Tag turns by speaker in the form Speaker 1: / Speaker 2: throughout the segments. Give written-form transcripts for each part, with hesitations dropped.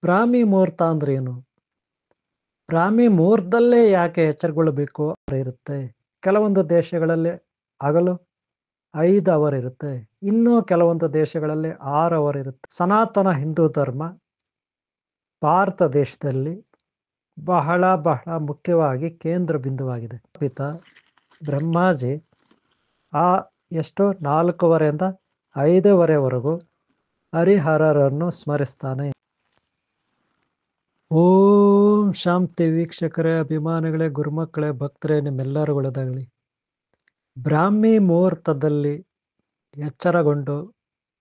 Speaker 1: ಬ್ರಾಹ್ಮಿ ಮುಹೂರ್ತ ಅಂದ್ರೆ ಏನು? ಬ್ರಾಹ್ಮಿ ಮುಹೂರ್ತದಲ್ಲೇ ಯಾಕೆ ಎಚ್ಚರಗೊಳ್ಳಬೇಕು ಇರುತ್ತೆ. ಕೆಲವೊಂದು ದೇಶಗಳಲ್ಲಿ ಹಗಲು 5 ಅವರ್ ಇರುತ್ತೆ. ಇನ್ನೂ ಕೆಲವೊಂದು ದೇಶಗಳಲ್ಲಿ 6 ಅವರ್ ಇರುತ್ತೆ. ಸನಾತನ ಹಿಂದೂ ಧರ್ಮ ಭಾರತ ದೇಶದಲ್ಲಿ ಬಹಳ ಬಹಳ ಮುಖ್ಯವಾಗಿ ಕೇಂದ್ರ ಬಿಂದುವಾಗಿದೆ. ಪಿತ ಬ್ರಹ್ಮಾಜಿ ಆ ಎಷ್ಟು 4:30ಯಿಂದ 5:30ವರೆಗೂ ಹರಿಹರರನ್ನು ಸ್ಮರಿಸ್ತಾನೆ. ಓಂ ಶಾಂತಿ ವೀಕ್ಷಕರೇ, ಅಭಿಮಾನಿಗಳೇ, ಗುರುಮಕ್ಕಳೇ, ಭಕ್ತರೇ, ನಿಮ್ಮೆಲ್ಲರೂ ಒಳ್ಳೆದಾಗಲಿ. ಬ್ರಾಹ್ಮಿ ಮುಹೂರ್ತದಲ್ಲಿ ಎಚ್ಚರಗೊಂಡು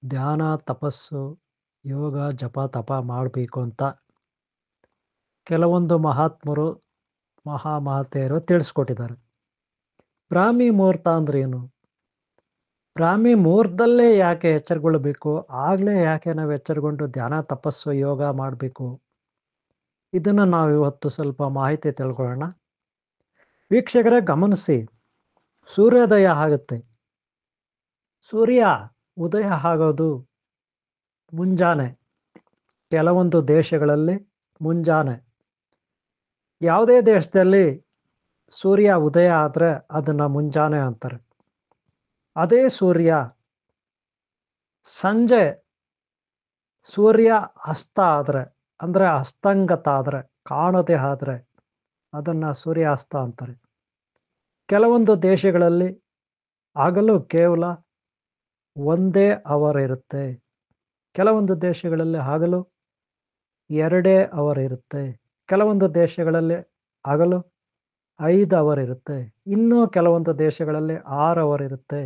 Speaker 1: ಧ್ಯಾನ, ತಪಸ್ಸು, ಯೋಗ, ಜಪ ತಪ ಮಾಡಬೇಕು ಅಂತ ಕೆಲವೊಂದು ಮಹಾತ್ಮರು ಮಹಾಮಹತೆಯರು ತಿಳಿಸ್ಕೊಟ್ಟಿದ್ದಾರೆ. ಬ್ರಾಹ್ಮಿ ಮುಹೂರ್ತ ಅಂದ್ರೆ ಏನು? ಬ್ರಾಹ್ಮಿ ಮುಹೂರ್ತದಲ್ಲೇ ಯಾಕೆ ಎಚ್ಚರಗೊಳ್ಳಬೇಕು? ಆಗಲೇ ಯಾಕೆ ನಾವು ಎಚ್ಚರಗೊಂಡು ಧ್ಯಾನ, ತಪಸ್ಸು, ಯೋಗ ಮಾಡಬೇಕು? ಇದನ್ನು ನಾವು ಇವತ್ತು ಸ್ವಲ್ಪ ಮಾಹಿತಿ ತಿಳ್ಕೊಳ್ಳೋಣ. ವೀಕ್ಷಕರೇ ಗಮನಿಸಿ, ಸೂರ್ಯೋದಯ ಆಗುತ್ತೆ. ಸೂರ್ಯ ಉದಯ ಆಗೋದು ಮುಂಜಾನೆ. ಕೆಲವೊಂದು ದೇಶಗಳಲ್ಲಿ ಮುಂಜಾನೆ. ಯಾವುದೇ ದೇಶದಲ್ಲಿ ಸೂರ್ಯ ಉದಯ ಆದರೆ ಅದನ್ನು ಮುಂಜಾನೆ ಅಂತಾರೆ. ಅದೇ ಸೂರ್ಯ ಸಂಜೆ ಸೂರ್ಯ ಅಸ್ತ ಆದರೆ, ಅಂದರೆ ಅಸ್ತಂಗತ ಆದರೆ, ಕಾಣದೆ ಆದರೆ ಅದನ್ನು ಸೂರ್ಯಾಸ್ತ ಅಂತಾರೆ. ಕೆಲವೊಂದು ದೇಶಗಳಲ್ಲಿ ಹಗಲು ಕೇವಲ 1 ಅವರ್ ಇರುತ್ತೆ. ಕೆಲವೊಂದು ದೇಶಗಳಲ್ಲಿ ಹಗಲು 2 ಅವರ್ ಇರುತ್ತೆ. ಕೆಲವೊಂದು ದೇಶಗಳಲ್ಲಿ ಹಗಲು 5 ಅವರ್ ಇರುತ್ತೆ. ಇನ್ನೂ ಕೆಲವೊಂದು ದೇಶಗಳಲ್ಲಿ 6 ಅವರ್ ಇರುತ್ತೆ.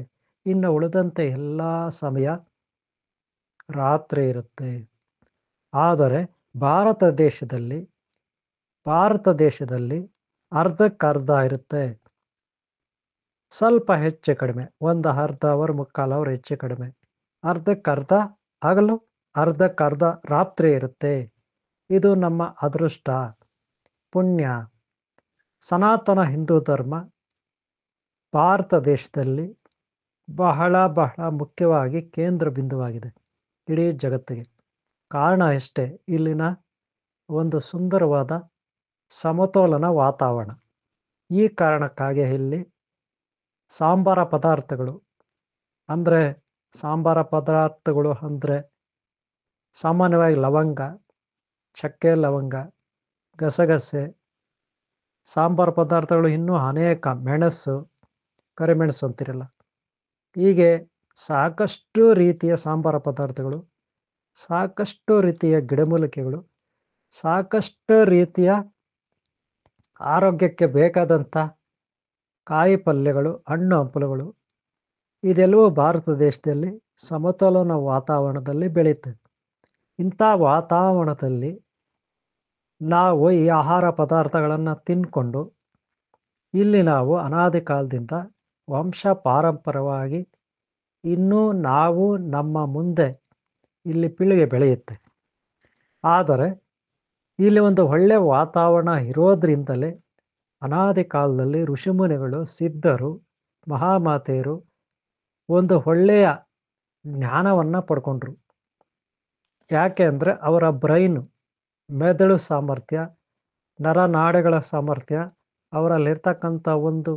Speaker 1: ಇನ್ನು ಉಳಿದಂತೆ ಎಲ್ಲ ಸಮಯ ರಾತ್ರಿ ಇರುತ್ತೆ. ಆದರೆ ಭಾರತ ದೇಶದಲ್ಲಿ ಅರ್ಧಕ್ಕರ್ಧ ಇರುತ್ತೆ. ಸ್ವಲ್ಪ ಹೆಚ್ಚು ಕಡಿಮೆ, ಒಂದು ಅರ್ಧ ಅವರ್, ಮುಕ್ಕಾಲು ಅವರ್ ಹೆಚ್ಚು ಕಡಿಮೆ. ಅರ್ಧಕ್ಕರ್ಧ ಹಗಲು, ಅರ್ಧಕ್ಕರ್ಧ ರಾತ್ರಿ ಇರುತ್ತೆ. ಇದು ನಮ್ಮ ಅದೃಷ್ಟ, ಪುಣ್ಯ. ಸನಾತನ ಹಿಂದೂ ಧರ್ಮ ಭಾರತ ದೇಶದಲ್ಲಿ ಬಹಳ ಬಹಳ ಮುಖ್ಯವಾಗಿ ಕೇಂದ್ರ ಬಿಂದುವಾಗಿದೆ ಇಡೀ ಜಗತ್ತಿಗೆ. ಕಾರಣ ಅಷ್ಟೇ, ಇಲ್ಲಿನ ಒಂದು ಸುಂದರವಾದ ಸಮತೋಲನ ವಾತಾವರಣ. ಈ ಕಾರಣಕ್ಕಾಗಿ ಇಲ್ಲಿ ಸಾಂಬಾರ ಪದಾರ್ಥಗಳು ಅಂದರೆ ಸಾಮಾನ್ಯವಾಗಿ ಲವಂಗ, ಚಕ್ಕೆ ಲವಂಗ, ಗಸಗಸೆ, ಸಾಂಬಾರ ಪದಾರ್ಥಗಳು ಇನ್ನೂ ಅನೇಕ, ಮೆಣಸು, ಕರಿಮೆಣಸು ಅಂತಿರಲ್ಲ, ಹೀಗೆ ಸಾಕಷ್ಟು ರೀತಿಯ ಸಾಂಬಾರ ಪದಾರ್ಥಗಳು, ಸಾಕಷ್ಟು ರೀತಿಯ ಗಿಡಮೂಲಿಕೆಗಳು, ಸಾಕಷ್ಟು ರೀತಿಯ ಆರೋಗ್ಯಕ್ಕೆ ಬೇಕಾದಂಥ ಕಾಯಿ ಪಲ್ಯಗಳು, ಹಣ್ಣು ಹಂಪಲುಗಳು, ಇದೆಲ್ಲವೂ ಭಾರತ ದೇಶದಲ್ಲಿ ಸಮತೋಲನ ವಾತಾವರಣದಲ್ಲಿ ಬೆಳೆಯುತ್ತದೆ. ಇಂಥ ವಾತಾವರಣದಲ್ಲಿ ನಾವು ಈ ಆಹಾರ ಪದಾರ್ಥಗಳನ್ನು ತಿಂದ್ಕೊಂಡು ಇಲ್ಲಿ ನಾವು ಅನಾದಿ ಕಾಲದಿಂದ ವಂಶ ಪಾರಂಪರವಾಗಿ ಇನ್ನೂ ನಾವು ನಮ್ಮ ಮುಂದೆ ಇಲ್ಲಿ ಪೀಳಿಗೆ ಬೆಳೆಯುತ್ತೆ. ಆದರೆ ಇಲ್ಲಿ ಒಂದು ಒಳ್ಳೆಯ ವಾತಾವರಣ ಇರೋದ್ರಿಂದಲೇ ಅನಾದಿ ಕಾಲದಲ್ಲಿ ಋಷಿಮುನಿಗಳು, ಸಿದ್ಧರು, ಮಹಾಮಾತೆಯರು ಒಂದು ಒಳ್ಳೆಯ ಜ್ಞಾನವನ್ನು ಪಡ್ಕೊಂಡ್ರು. ಯಾಕೆ ಅಂದರೆ ಅವರ ಬ್ರೈನು, ಮೆದುಳು ಸಾಮರ್ಥ್ಯ, ನರನಾಡಿಗಳ ಸಾಮರ್ಥ್ಯ, ಅವರಲ್ಲಿರ್ತಕ್ಕಂಥ ಒಂದು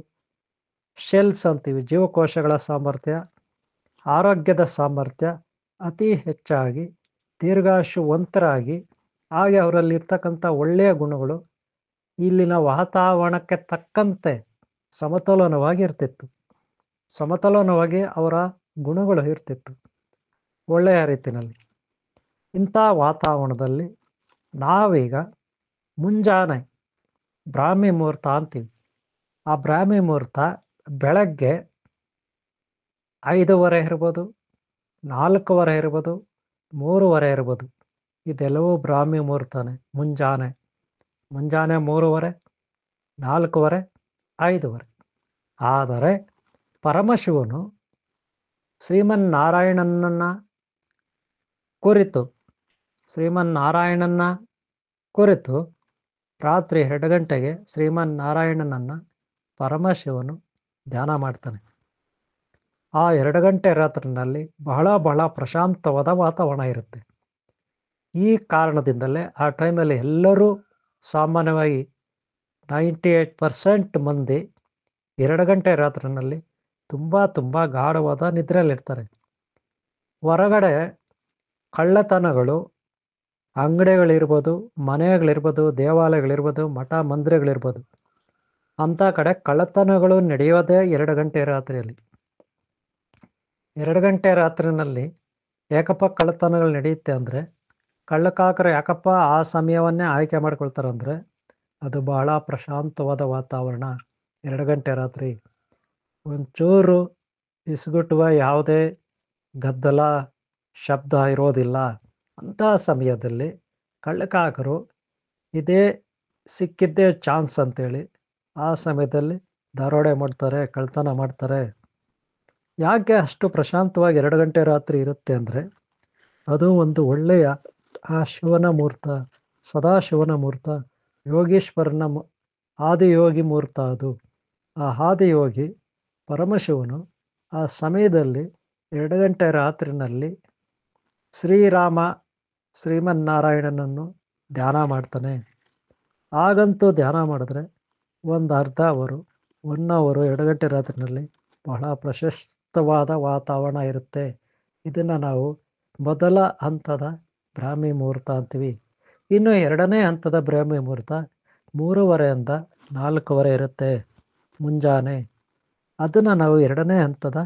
Speaker 1: ಶೆಲ್ಸ್ ಅಂತೀವಿ, ಜೀವಕೋಶಗಳ ಸಾಮರ್ಥ್ಯ, ಆರೋಗ್ಯದ ಸಾಮರ್ಥ್ಯ ಅತಿ ಹೆಚ್ಚಾಗಿ ದೀರ್ಘಾಯುಷ್ಯವಂತರಾಗಿ, ಹಾಗೆ ಅವರಲ್ಲಿರ್ತಕ್ಕಂಥ ಒಳ್ಳೆಯ ಗುಣಗಳು ಇಲ್ಲಿನ ವಾತಾವರಣಕ್ಕೆ ತಕ್ಕಂತೆ ಸಮತೋಲನವಾಗಿ ಇರ್ತಿತ್ತು. ಸಮತೋಲನವಾಗಿ ಅವರ ಗುಣಗಳು ಇರ್ತಿತ್ತು ಒಳ್ಳೆಯ ರೀತಿಯಲ್ಲಿ. ಇಂಥ ವಾತಾವರಣದಲ್ಲಿ ನಾವೀಗ ಮುಂಜಾನೆ ಬ್ರಾಹ್ಮಿ ಮುಹೂರ್ತ ಅಂತೀವಿ. ಆ ಬ್ರಾಹ್ಮಿ ಮುಹೂರ್ತ ಬೆಳಗ್ಗೆ 5:30 ಇರ್ಬೋದು, 4:15 ಇರ್ಬೋದು, 3:30 ಇರ್ಬೋದು. ಇದೆಲ್ಲವೂ ಬ್ರಾಹ್ಮಿ ಮುಹೂರ್ತನೇ. ಮುಂಜಾನೆ 3:30, 4:15, 5:30. ಆದರೆ ಪರಮಶಿವನು ಶ್ರೀಮನ್ನಾರಾಯಣನ ಕುರಿತು ರಾತ್ರಿ 2 ಗಂಟೆಗೆ ಶ್ರೀಮನ್ನಾರಾಯಣನನ್ನು ಪರಮಶಿವನು ಧ್ಯಾನ ಮಾಡ್ತಾನೆ. ಆ 2 ಗಂಟೆ ರಾತ್ರಿನಲ್ಲಿ ಬಹಳ ಬಹಳ ಪ್ರಶಾಂತವಾದ ವಾತಾವರಣ ಇರುತ್ತೆ. ಈ ಕಾರಣದಿಂದಲೇ ಆ ಟೈಮಲ್ಲಿ ಎಲ್ಲರೂ ಸಾಮಾನ್ಯವಾಗಿ 98% ಮಂದಿ 2 ಗಂಟೆ ರಾತ್ರಿನಲ್ಲಿ ತುಂಬ ಗಾಢವಾದ ನಿದ್ರೆಯಲ್ಲಿರ್ತಾರೆ. ಹೊರಗಡೆ ಕಳ್ಳತನಗಳು, ಅಂಗಡಿಗಳಿರ್ಬೋದು, ಮನೆಗಳಿರ್ಬೋದು, ದೇವಾಲಯಗಳಿರ್ಬೋದು, ಮಠ ಮಂದಿರಗಳಿರ್ಬೋದು, ಅಂಥ ಕಡೆ ಕಳ್ಳತನಗಳು ನಡೆಯೋದೇ 2 ಗಂಟೆ ರಾತ್ರಿಯಲ್ಲಿ. 2 ಗಂಟೆ ರಾತ್ರಿನಲ್ಲಿ ಯಾಕಪ್ಪ ಕಳ್ಳತನಗಳು ನಡೆಯುತ್ತೆ ಅಂದರೆ, ಕಳ್ಳಕಾಕರು ಯಾಕಪ್ಪ ಆ ಸಮಯವನ್ನೇ ಆಯ್ಕೆ ಮಾಡ್ಕೊಳ್ತಾರೆ ಅಂದರೆ, ಅದು ಬಹಳ ಪ್ರಶಾಂತವಾದ ವಾತಾವರಣ. 2 ಗಂಟೆ ರಾತ್ರಿ ಒಂಚೂರು ಪಿಸುಗುಟ್ಟುವ ಯಾವುದೇ ಗದ್ದಲ ಶಬ್ದ ಇರೋದಿಲ್ಲ. ಅಂತಹ ಸಮಯದಲ್ಲಿ ಕಳ್ಳಕಾಕರು ಇದೇ ಸಿಕ್ಕಿದ್ದೇ ಚಾನ್ಸ್ ಅಂತೇಳಿ ಆ ಸಮಯದಲ್ಲಿ ದರೋಡೆ ಮಾಡ್ತಾರೆ, ಕಳ್ಳತನ ಮಾಡ್ತಾರೆ. ಯಾಕೆ ಅಷ್ಟು ಪ್ರಶಾಂತವಾಗಿ 2 ಗಂಟೆ ರಾತ್ರಿ ಇರುತ್ತೆ ಅಂದರೆ, ಅದು ಒಂದು ಒಳ್ಳೆಯ ಆ ಶಿವನ ಮುಹೂರ್ತ, ಸದಾಶಿವನ ಮುಹೂರ್ತ, ಯೋಗೀಶ್ವರನ ಆದಿಯೋಗಿ ಮುಹೂರ್ತ ಅದು. ಆ ಆದಿಯೋಗಿ ಪರಮಶಿವನು ಆ ಸಮಯದಲ್ಲಿ 2 ಗಂಟೆ ರಾತ್ರಿನಲ್ಲಿ ಶ್ರೀರಾಮ ಶ್ರೀಮನ್ನಾರಾಯಣನನ್ನು ಧ್ಯಾನ ಮಾಡ್ತಾನೆ. ಆಗಂತೂ ಧ್ಯಾನ ಮಾಡಿದ್ರೆ ಒಂದು ಅರ್ಧ ಅವರು 1 ಅವರು 2 ಗಂಟೆ ರಾತ್ರಿನಲ್ಲಿ ಬಹಳ ಪ್ರಶಸ್ತವಾದ ವಾತಾವರಣ ಇರುತ್ತೆ. ಇದನ್ನು ನಾವು ಮೊದಲ ಹಂತದ ಬ್ರಾಹ್ಮಿ ಮುಹೂರ್ತ ಅಂತೀವಿ. ಇನ್ನು 2ನೇ ಹಂತದ ಬ್ರಾಹ್ಮಿ ಮುಹೂರ್ತ 3:30ಯಿಂದ 4:30 ಇರುತ್ತೆ ಮುಂಜಾನೆ. ಅದನ್ನು ನಾವು 2ನೇ ಹಂತದ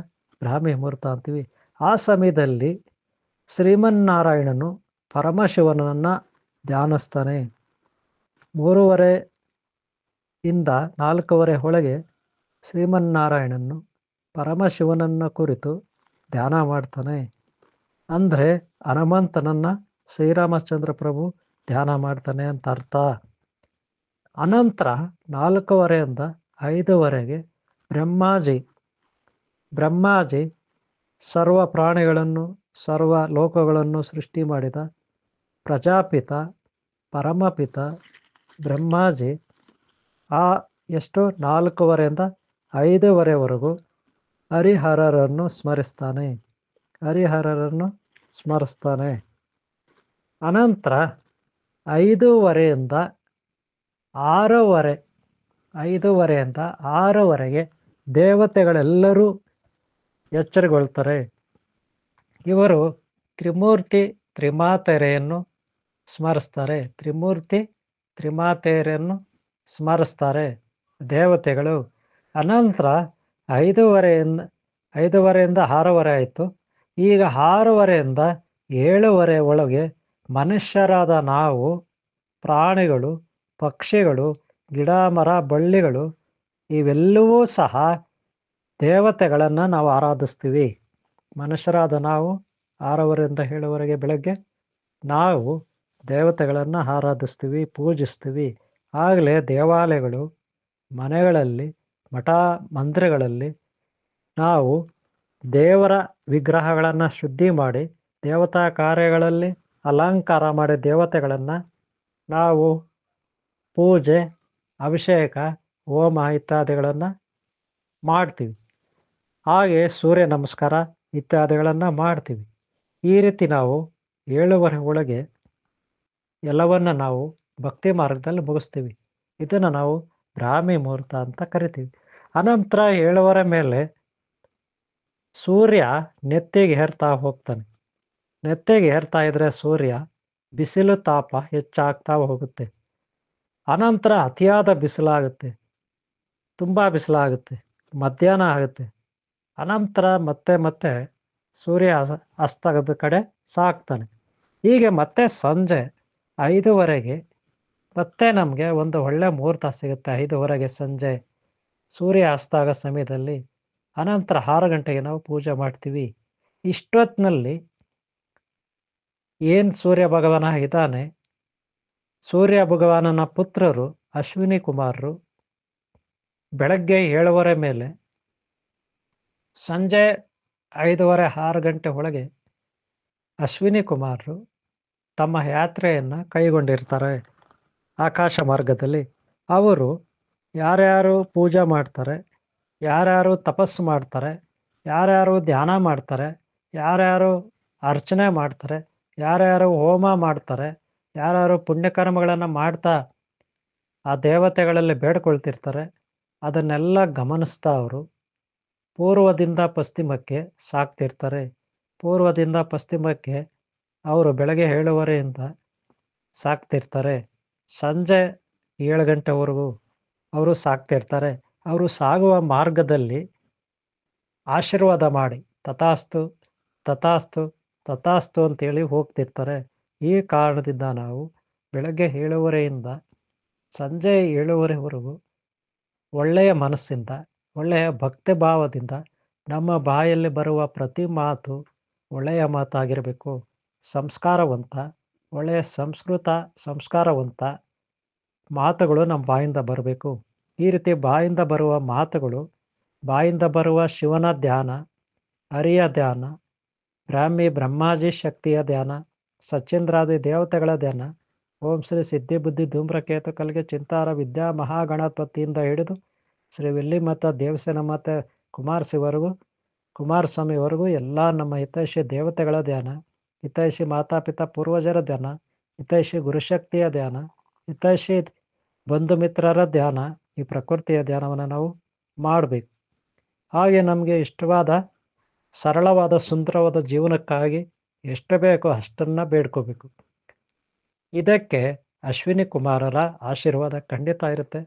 Speaker 1: ಬ್ರಾಹ್ಮಿ ಮುಹೂರ್ತ ಅಂತೀವಿ. ಆ ಸಮಯದಲ್ಲಿ ಶ್ರೀಮನ್ನಾರಾಯಣನು ಪರಮಶಿವನನ್ನು ಧ್ಯಾನಿಸ್ತಾನೆ. 3:30ಯಿಂದ 4:30 ಒಳಗೆ ಶ್ರೀಮನ್ನಾರಾಯಣನು ಪರಮಶಿವನನ್ನು ಕುರಿತು ಧ್ಯಾನ ಮಾಡ್ತಾನೆ. ಅಂದರೆ ಹನುಮಂತನನ್ನು ಶ್ರೀರಾಮಚಂದ್ರ ಪ್ರಭು ಧ್ಯಾನ ಮಾಡ್ತಾನೆ ಅಂತ ಅರ್ಥ. ಅನಂತರ 4:30ಯಿಂದ 5:00ವರೆಗೆ ಬ್ರಹ್ಮಾಜಿ ಸರ್ವ ಪ್ರಾಣಿಗಳನ್ನು, ಸರ್ವ ಲೋಕಗಳನ್ನು ಸೃಷ್ಟಿ ಮಾಡಿದ ಪ್ರಜಾಪಿತ ಪರಮಪಿತ ಬ್ರಹ್ಮಾಜಿ ಆ 4:30ಯಿಂದ 5:00ವರೆಗೂ ಹರಿಹರರನ್ನು ಸ್ಮರಿಸ್ತಾನೆ. ಅನಂತರ 5:30ಯಿಂದ 6:00ವರೆಗೆ ದೇವತೆಗಳೆಲ್ಲರೂ ಎಚ್ಚರಗೊಳ್ತಾರೆ. ಇವರು ತ್ರಿಮೂರ್ತಿ ತ್ರಿಮಾತೆಯರನ್ನು ಸ್ಮರಿಸ್ತಾರೆ ದೇವತೆಗಳು. ಅನಂತರ 5:30ಯಿಂದ 6:30 ಆಯಿತು. ಈಗ 6:30ಯಿಂದ 7:00 ಒಳಗೆ ಮನುಷ್ಯರಾದ ನಾವು, ಪ್ರಾಣಿಗಳು, ಪಕ್ಷಿಗಳು, ಗಿಡ ಮರ ಬಳ್ಳಿಗಳು ಇವೆಲ್ಲವೂ ಸಹ ದೇವತೆಗಳನ್ನು ನಾವು ಆರಾಧಿಸ್ತೀವಿ. ಮನುಷ್ಯರಾದ ನಾವು 6:30ರಿಂದ 7:00ವರೆಗೆ ಬೆಳಗ್ಗೆ ನಾವು ದೇವತೆಗಳನ್ನು ಆರಾಧಿಸ್ತೀವಿ, ಪೂಜಿಸ್ತೀವಿ. ಆಗಲೇ ದೇವಾಲಯಗಳು, ಮನೆಗಳಲ್ಲಿ, ಮಠ ಮಂದಿರಗಳಲ್ಲಿ ನಾವು ದೇವರ ವಿಗ್ರಹಗಳನ್ನು ಶುದ್ಧಿ ಮಾಡಿ, ದೇವತಾ ಕಾರ್ಯಗಳಲ್ಲಿ ಅಲಂಕಾರ ಮಾಡಿ ದೇವತೆಗಳನ್ನು ನಾವು ಪೂಜೆ, ಅಭಿಷೇಕ, ಹೋಮ ಇತ್ಯಾದಿಗಳನ್ನು ಮಾಡ್ತೀವಿ. ಹಾಗೆ ಸೂರ್ಯ ನಮಸ್ಕಾರ ಇತ್ಯಾದಿಗಳನ್ನು ಮಾಡ್ತೀವಿ. ಈ ರೀತಿ ನಾವು 7:30 ಒಳಗೆ ಎಲ್ಲವನ್ನು ನಾವು ಭಕ್ತಿ ಮಾರ್ಗದಲ್ಲಿ ಮುಗಿಸ್ತೀವಿ. ಇದನ್ನು ನಾವು ಬ್ರಾಹ್ಮಿ ಮುಹೂರ್ತ ಅಂತ ಕರಿತೀವಿ. ಅನಂತರ 7:30 ಮೇಲೆ ಸೂರ್ಯ ನೆತ್ತಿಗೆ ಏರ್ತಾ ಹೋಗ್ತಾನೆ. ನೆತ್ತಿಗೆ ಏರ್ತಾ ಇದ್ದರೆ ಸೂರ್ಯ ಬಿಸಿಲು ತಾಪ ಹೆಚ್ಚಾಗ್ತಾ ಹೋಗುತ್ತೆ. ಅನಂತರ ಅತಿಯಾದ ಬಿಸಿಲಾಗುತ್ತೆ, ತುಂಬ ಬಿಸಿಲಾಗುತ್ತೆ, ಮಧ್ಯಾಹ್ನ ಆಗುತ್ತೆ. ಅನಂತರ ಮತ್ತೆ ಸೂರ್ಯ ಅಸ್ತದ ಕಡೆ ಸಾಗ್ತಾನೆ. ಹೀಗೆ ಮತ್ತೆ ಸಂಜೆ 5:00ವರೆಗೆ ಮತ್ತೆ ನಮಗೆ ಒಂದು ಒಳ್ಳೆ ಮುಹೂರ್ತ ಸಿಗುತ್ತೆ. 5:00ವರೆಗೆ ಸಂಜೆ ಸೂರ್ಯ ಅಸ್ತಾಗ ಸಮಯದಲ್ಲಿ. ಅನಂತರ 6 ಗಂಟೆಗೆ ನಾವು ಪೂಜೆ ಮಾಡ್ತೀವಿ. ಇಷ್ಟೊತ್ತಿನಲ್ಲಿ ಏನು ಸೂರ್ಯ ಭಗವಾನ ಇದ್ದಾನೆ, ಸೂರ್ಯ ಭಗವಾನನ ಪುತ್ರರು ಅಶ್ವಿನಿ ಕುಮಾರರು ಬೆಳಗ್ಗೆ 7:30 ಮೇಲೆ ಸಂಜೆ 5:30 6 ಗಂಟೆ ಒಳಗೆ ಅಶ್ವಿನಿ ಕುಮಾರರು ತಮ್ಮ ಯಾತ್ರೆಯನ್ನು ಕೈಗೊಂಡಿರ್ತಾರೆ ಆಕಾಶ ಮಾರ್ಗದಲ್ಲಿ. ಅವರು ಯಾರ್ಯಾರು ಪೂಜೆ ಮಾಡ್ತಾರೆ, ಯಾರ್ಯಾರು ತಪಸ್ಸು ಮಾಡ್ತಾರೆ, ಯಾರ್ಯಾರು ಧ್ಯಾನ ಮಾಡ್ತಾರೆ, ಯಾರ್ಯಾರು ಅರ್ಚನೆ ಮಾಡ್ತಾರೆ, ಯಾರ್ಯಾರು ಹೋಮ ಮಾಡ್ತಾರೆ, ಯಾರ್ಯಾರು ಪುಣ್ಯಕರ್ಮಗಳನ್ನು ಮಾಡ್ತಾ ಆ ದೇವತೆಗಳಲ್ಲಿ ಬೇಡ್ಕೊಳ್ತಿರ್ತಾರೆ, ಅದನ್ನೆಲ್ಲ ಗಮನಿಸ್ತಾ ಅವರು ಪೂರ್ವದಿಂದ ಪಶ್ಚಿಮಕ್ಕೆ ಸಾಗ್ತಿರ್ತಾರೆ. ಪೂರ್ವದಿಂದ ಪಶ್ಚಿಮಕ್ಕೆ ಅವರು ಬೆಳಗ್ಗೆ 7:30ಯಿಂದ ಸಾಗ್ತಿರ್ತಾರೆ. ಸಂಜೆ 7 ಗಂಟೆವರೆಗೂ ಅವರು ಸಾಗ್ತಿರ್ತಾರೆ. ಅವರು ಸಾಗುವ ಮಾರ್ಗದಲ್ಲಿ ಆಶೀರ್ವಾದ ಮಾಡಿ ತಥಾಸ್ತು, ತಥಾಸ್ತು, ತಥಾಸ್ತು ಅಂತೇಳಿ ಹೋಗ್ತಿರ್ತಾರೆ. ಈ ಕಾರಣದಿಂದ ನಾವು ಬೆಳಗ್ಗೆ 7:30ಯಿಂದ ಸಂಜೆ 7:30ವರೆಗೂ ಒಳ್ಳೆಯ ಮನಸ್ಸಿಂದ, ಒಳ್ಳೆಯ ಭಕ್ತಿ ಭಾವದಿಂದ ನಮ್ಮ ಬಾಯಲ್ಲಿ ಬರುವ ಪ್ರತಿ ಮಾತು ಒಳ್ಳೆಯ ಮಾತಾಗಿರಬೇಕು. ಸಂಸ್ಕಾರವಂತ, ಒಳ್ಳೆಯ ಸಂಸ್ಕಾರವಂತ ಮಾತುಗಳು ನಮ್ಮ ಬಾಯಿಂದ ಬರಬೇಕು. ಈ ರೀತಿ ಬಾಯಿಂದ ಬರುವ ಮಾತುಗಳು, ಬಾಯಿಂದ ಬರುವ ಶಿವನ ಧ್ಯಾನ, ಹರಿಯ ಧ್ಯಾನ, ಬ್ರಹ್ಮಾಜಿ ಶಕ್ತಿಯ ಧ್ಯಾನ, ಸಚ್ಚಿಂದ್ರಾದಿ ದೇವತೆಗಳ ಧ್ಯಾನ, ಓಂ ಶ್ರೀ ಸಿದ್ಧಿ ಬುದ್ಧಿ ಧೂಮ್ರಕೇತು ಕಲ್ಗೆ ಚಿಂತಾರ ವಿದ್ಯಾ ಮಹಾಗಣಪತಿಯಿಂದ ಹಿಡಿದು ಶ್ರೀ ವಿಲ್ಲಿಮಠ ದೇವಸ್ಥಾನ ಮತ್ತು ಕುಮಾರಸ್ವಾಮಿವರೆಗೂ ಎಲ್ಲ ನಮ್ಮ ಹಿತೈಷಿ ದೇವತೆಗಳ ಧ್ಯಾನ, ಹಿತೈಷಿ ಮಾತಾಪಿತಾ ಪೂರ್ವಜರ ಧ್ಯಾನ, ಹಿತೈಷಿ ಗುರುಶಕ್ತಿಯ ಧ್ಯಾನ, ಹಿತೈಷಿ ಬಂಧು ಮಿತ್ರರ ಧ್ಯಾನ, ಈ ಪ್ರಕೃತಿಯ ಧ್ಯಾನವನ್ನು ನಾವು ಮಾಡಬೇಕು. ಹಾಗೆ ನಮಗೆ ಇಷ್ಟವಾದ ಸರಳವಾದ ಸುಂದರವಾದ ಜೀವನಕ್ಕಾಗಿ ಎಷ್ಟು ಬೇಕೋ ಅಷ್ಟನ್ನು ಬೇಡ್ಕೋಬೇಕು. ಇದಕ್ಕೆ ಅಶ್ವಿನಿ ಕುಮಾರರ ಆಶೀರ್ವಾದ ಖಂಡಿತ ಇರುತ್ತೆ.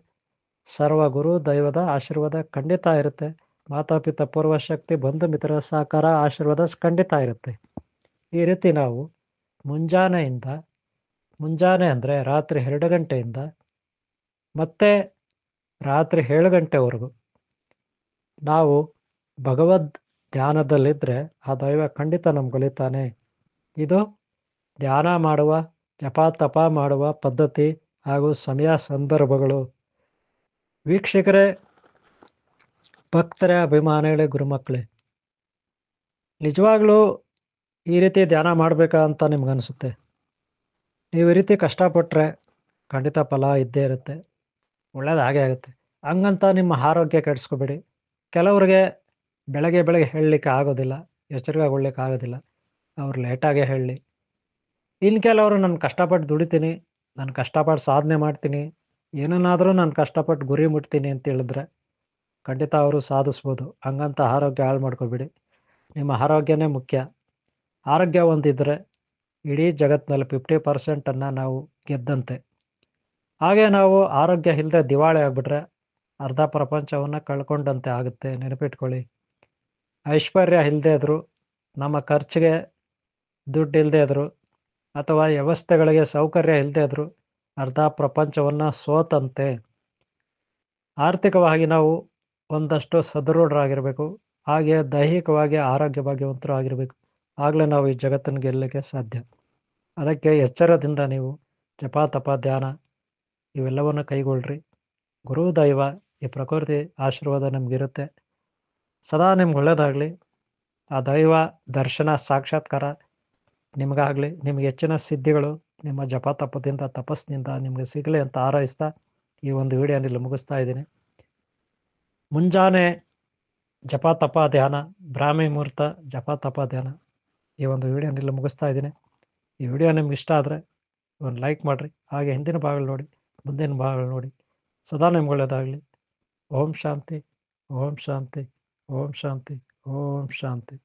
Speaker 1: ಸರ್ವ ಗುರು ದೈವದ ಆಶೀರ್ವಾದ ಖಂಡಿತ ಇರುತ್ತೆ. ಮಾತಾಪಿತಾ ಪೂರ್ವಶಕ್ತಿ ಬಂಧು ಮಿತ್ರರ ಸಹಕಾರ ಆಶೀರ್ವಾದ ಖಂಡಿತ ಇರುತ್ತೆ. ಈ ರೀತಿ ನಾವು ಮುಂಜಾನೆ ಅಂದರೆ ರಾತ್ರಿ 2 ಗಂಟೆಯಿಂದ ಮತ್ತೆ ರಾತ್ರಿ 7 ಗಂಟೆವರೆಗೂ ನಾವು ಭಗವದ್ ಧ್ಯಾನದಲ್ಲಿದ್ದರೆ ಆ ದೈವ ಖಂಡಿತ ನಮ್ಗೊಲಿತಾನೆ. ಇದು ಧ್ಯಾನ ಮಾಡುವ, ಜಪ ತಪ ಮಾಡುವ ಪದ್ಧತಿ ಹಾಗೂ ಸಮಯ ಸಂದರ್ಭಗಳು. ವೀಕ್ಷಕರೇ, ಭಕ್ತರೇ, ಅಭಿಮಾನಿಗಳೇ, ಗುರುಮಕ್ಕಳೇ, ನಿಜವಾಗ್ಲೂ ಈ ರೀತಿ ಧ್ಯಾನ ಮಾಡಬೇಕಾ ಅಂತ ನಿಮ್ಗನ್ಸುತ್ತೆ. ನೀವು ಈ ರೀತಿ ಕಷ್ಟಪಟ್ಟರೆ ಖಂಡಿತ ಫಲ ಇದ್ದೇ ಇರುತ್ತೆ, ಒಳ್ಳೇದು ಹಾಗೆ ಆಗುತ್ತೆ. ಹಂಗಂತ ನಿಮ್ಮ ಆರೋಗ್ಯ ಕೆಡಿಸ್ಕೋಬೇಡಿ. ಕೆಲವ್ರಿಗೆ ಬೆಳಗ್ಗೆ ಹೇಳಲಿಕ್ಕೆ ಆಗೋದಿಲ್ಲ, ಎಚ್ಚರಿಕೆಗೊಳ್ಳಿಕ್ಕೆ ಆಗೋದಿಲ್ಲ, ಅವ್ರು ಲೇಟಾಗೇ ಹೇಳಲಿ. ಇನ್ನು ಕೆಲವರು ನಾನು ಕಷ್ಟಪಟ್ಟು ದುಡಿತೀನಿ, ನಾನು ಕಷ್ಟಪಟ್ಟು ಸಾಧನೆ ಮಾಡ್ತೀನಿ, ಏನನ್ನಾದರೂ ನಾನು ಕಷ್ಟಪಟ್ಟು ಗುರಿ ಮುಟ್ತೀನಿ ಅಂತ ಹೇಳಿದ್ರೆ ಖಂಡಿತ ಅವರು ಸಾಧಿಸ್ಬೋದು. ಹಂಗಂತ ಆರೋಗ್ಯ ಹಾಳು ಮಾಡ್ಕೋಬೇಡಿ. ನಿಮ್ಮ ಆರೋಗ್ಯನೇ ಮುಖ್ಯ. ಆರೋಗ್ಯ ಒಂದಿದ್ದರೆ ಇಡೀ ಜಗತ್ತಿನಲ್ಲಿ 50% ನಾವು ಗೆದ್ದಂತೆ. ಹಾಗೆ ನಾವು ಆರೋಗ್ಯ ಇಲ್ಲದೆ ದಿವಾಳಿ ಆಗಿಬಿಟ್ರೆ ಅರ್ಧ ಪ್ರಪಂಚವನ್ನು ಕಳ್ಕೊಂಡಂತೆ ಆಗುತ್ತೆ. ನೆನಪಿಟ್ಕೊಳ್ಳಿ. ಐಶ್ವರ್ಯ ಇಲ್ಲದೆ ಇದ್ರು, ನಮ್ಮ ಖರ್ಚಿಗೆ ದುಡ್ಡು ಇಲ್ಲದೆ ಇದ್ರು, ಅಥವಾ ವ್ಯವಸ್ಥೆಗಳಿಗೆ ಸೌಕರ್ಯ ಇಲ್ಲದೆ ಇದ್ರು ಅರ್ಧ ಪ್ರಪಂಚವನ್ನು ಸೋತಂತೆ. ಆರ್ಥಿಕವಾಗಿ ನಾವು ಒಂದಷ್ಟು ಸದೃಢರಾಗಿರಬೇಕು. ಹಾಗೆ ದೈಹಿಕವಾಗಿ ಆರೋಗ್ಯ ಭಾಗ್ಯವಂತರು ಆಗಿರಬೇಕು. ಆಗಲೇ ನಾವು ಈ ಜಗತ್ತನ್ನು ಗೆಲ್ಲಲಿಕ್ಕೆ ಸಾಧ್ಯ. ಅದಕ್ಕೆ ಎಚ್ಚರದಿಂದ ನೀವು ಜಪ ತಪ ಧ್ಯಾನ ಇವೆಲ್ಲವನ್ನು ಕೈಗೊಳ್ಳ್ರಿ. ಗುರು ದೈವ ಈ ಪ್ರಕೃತಿ ಆಶೀರ್ವಾದ ನಮಗಿರುತ್ತೆ. ಸದಾ ನಿಮ್ಗೆ ಒಳ್ಳೆಯದಾಗಲಿ. ಆ ದೈವ ದರ್ಶನ ಸಾಕ್ಷಾತ್ಕಾರ ನಿಮಗಾಗಲಿ. ನಿಮ್ಗೆ ಹೆಚ್ಚಿನ ಸಿದ್ಧಿಗಳು ನಿಮ್ಮ ಜಪ ತಪದಿಂದ ತಪಸ್ಸಿನಿಂದ ನಿಮಗೆ ಸಿಗಲಿ ಅಂತ ಹಾರೈಸ್ತಾ ಈ ಒಂದು ವಿಡಿಯೋನಲ್ಲಿ ಮುಗಿಸ್ತಾ ಇದ್ದೀನಿ. ಮುಂಜಾನೆ ಜಪ ತಪ ಧ್ಯಾನ, ಬ್ರಾಹ್ಮಿ ಮುಹೂರ್ತ ಜಪ ತಪ ಧ್ಯಾನ, ಈ ಒಂದು ವಿಡಿಯೋನಲ್ಲಿ ಮುಗಿಸ್ತಾ ಇದ್ದೀನಿ. ಈ ವಿಡಿಯೋ ನಿಮ್ಗೆ ಇಷ್ಟ ಆದರೆ ಒಂದು ಲೈಕ್ ಮಾಡಿರಿ. ಹಾಗೆ ಹಿಂದಿನ ಭಾಗಗಳು ನೋಡಿ, ಮುಂದಿನ ಭಾಗಗಳು ನೋಡಿ. ಸದಾ ನಿಮ್ಗೆ ಒಳ್ಳೆಯದಾಗಲಿ. ಓಂ ಶಾಂತಿ, ಓಂ ಶಾಂತಿ, ಓಂ ಶಾಂತಿ, ಓಂ ಶಾಂತಿ.